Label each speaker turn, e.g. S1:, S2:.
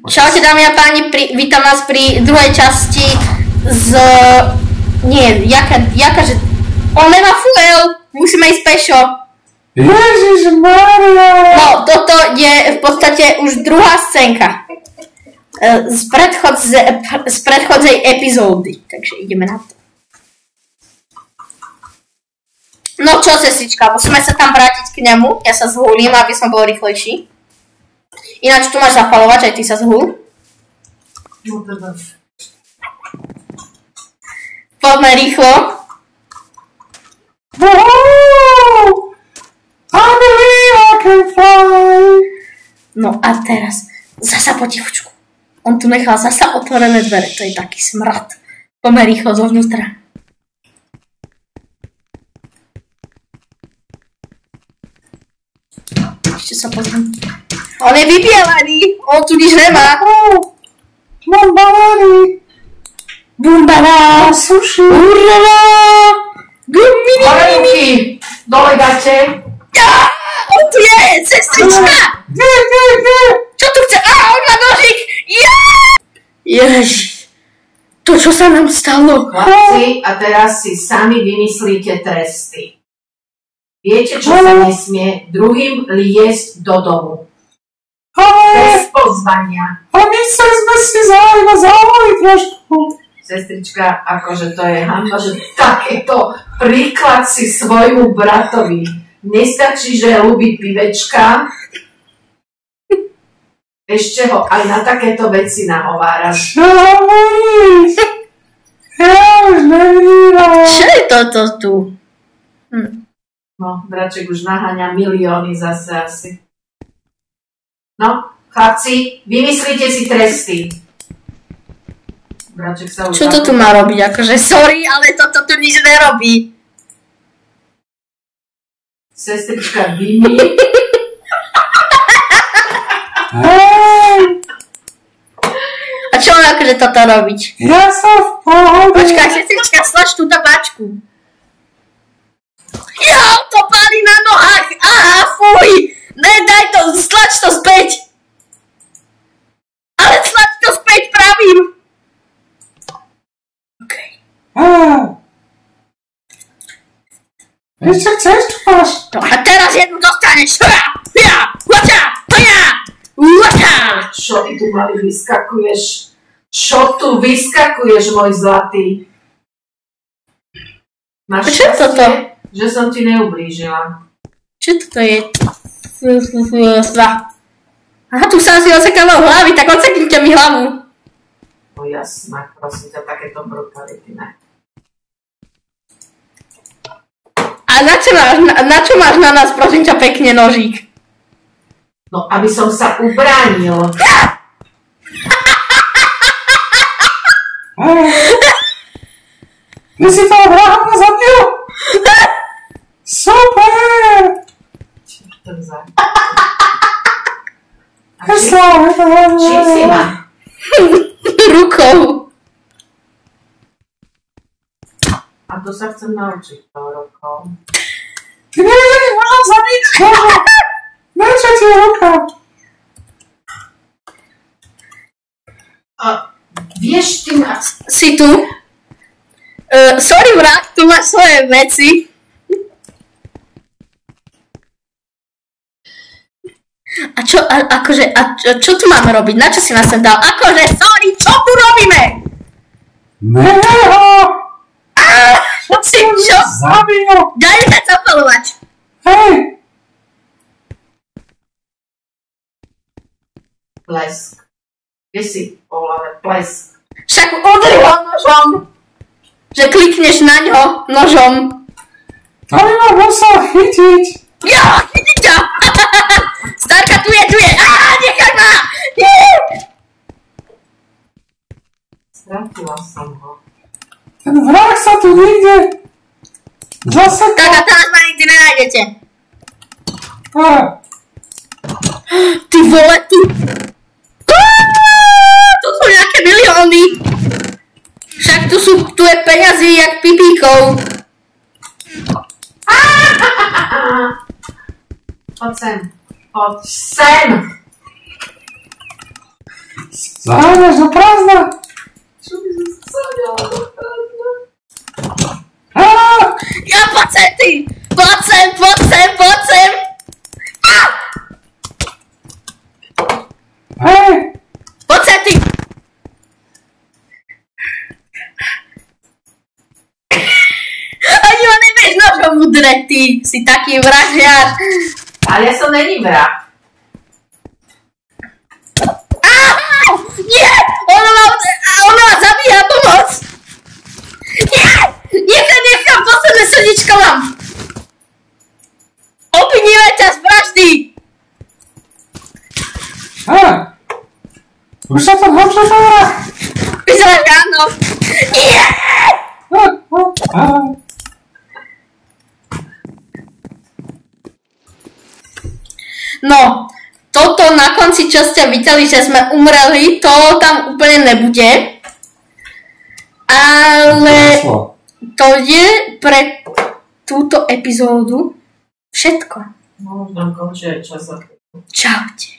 S1: Čaute dámy a páni, vítam vás pri druhej časti z... Nie, jakáže... On nemá fuel, musíme ísť pešo.
S2: Ježišmarja!
S1: No, toto je v podstate už druhá scénka. Z predchodzej epizódy, takže ideme na to. No čo, sestička, musíme sa tam vrátiť k nemu, ja sa zhulím, aby som bol rýchlejší. Ináč tu máš zapalovať, aj ty sa zhul.
S2: No teda.
S1: Poďme rýchlo.
S2: I believe I can fly.
S1: No a teraz, zasa potichučku. On tu nechal zasa otvorené dvere, to je taký smrad. Poďme rýchlo zovnútra. Ešte sa pozriem. On je vybielený, on tu nič nemá.
S2: Mám banány.
S1: Bumbara,
S2: Sushi.
S1: urrala, gumini.
S2: Ruky, dole dáte.
S1: On tu je, sestrička.
S2: Nie.
S1: Čo tu chce? On má nožík. Ježiš, to čo sa nám stalo?
S3: Chlapci, a teraz si sami vymyslíte tresty. Viete, čo sa nesmie druhým liesť do domu. Bez pozvania.
S2: A my sme si zaujali trošku.
S3: Sestrička, akože to je hanba, že takéto príklad si svojmu bratovi. Nestačí, že ľubí pivečka, ešte ho aj na takéto veci nahováraš.
S2: Čo hovoríš? Ja už nevnímam.
S1: Čo je toto tu?
S3: No, braček už naháňa milióny zase asi. No, chlapci, vymyslíte si tresty. Braček sa už...
S1: Čo to tu má robiť? Akože sorry, ale toto tu nič nerobí.
S3: Sestrička, vymi.
S1: A čo má akože toto robiť?
S2: Ja som v pohode.
S1: Počkaj, sestrička, slač túto bačku. Ja, to pálí na nohách. Aha, fuj. Nedaj to, slač to späť. Ale slač to späť pravým. Okej.
S2: Ešte chceš, čo máš?
S1: No a teraz jednu dostaneš.
S3: Čo ty tu mali vyskakuješ? Čo tu vyskakuješ, môj zlatý? Máš
S1: Čo je toto?
S3: že som ti neublížila.
S1: Čo toto je? Aha, tu sa asi odsekával hlavy, tak odseknite mi hlavu.
S3: No jasná, prosím ťa, takéto brutality, ne?
S1: A na čo máš na nás, prosím ťa, pekne nožík?
S3: No, aby som sa ubránil.
S2: Ty si toho vraha zabil? Super!
S3: Čím si ma?
S1: Rukou.
S3: A to sa chcem naučiť toho rokou.
S2: Ty nevieš, že ich môžem zabiť? Na čo ti je ruka?
S3: A vieš, ty ma...
S1: Si tu? Sorry, vrát, tu máš svoje veci. A čo tu máme robiť? Na čo si nás sem dal? Akože, sorry, čo tu robíme?
S2: Neho!
S1: Čo?
S2: Zabil!
S1: Daj sa zapalovať.
S2: Hej!
S3: Plesk. Kde si, Olave, plesk.
S1: Však udri ho nožom. Že klikneš na ňo nožom.
S2: To by ma musel chytiť.
S1: Ja, chytí ťa. Starka, tu je. Nechaj ma. Nie.
S3: Stratila som ho.
S2: Ten vrah sa tu niekde zasekal.
S1: Tak a teraz ma nikdy nenájdete. Ty vole, tu. Tu sú nejaké milióny. Však tu je peňazí jak pipíkov.
S3: Poď sem. Poď sem.
S2: Zájdeš do prázdna.
S3: Čo by som sáňala do prázdna?
S1: Ja poď sem, ty! Poď sem, poď sem, poď sem!
S2: Hej!
S1: Poď sem, ty! Ani ma nevieš nožom udreť, ty si taký vražiar.
S3: Ale ja som není vrah.
S1: Nie! Ona ma zabíja, pomoc! Nie! Nechám, posledné srdičko mám! Obviníme ťa z vraždy!
S2: Už sa to dočasala.
S1: Vyzerá, že áno. Nie! No, toto na konci, čo ste videli, že sme umreli, to tam úplne nebude. Ale to je pre túto epizódu všetko.
S3: No, už nám končí aj čas.
S1: Čaute.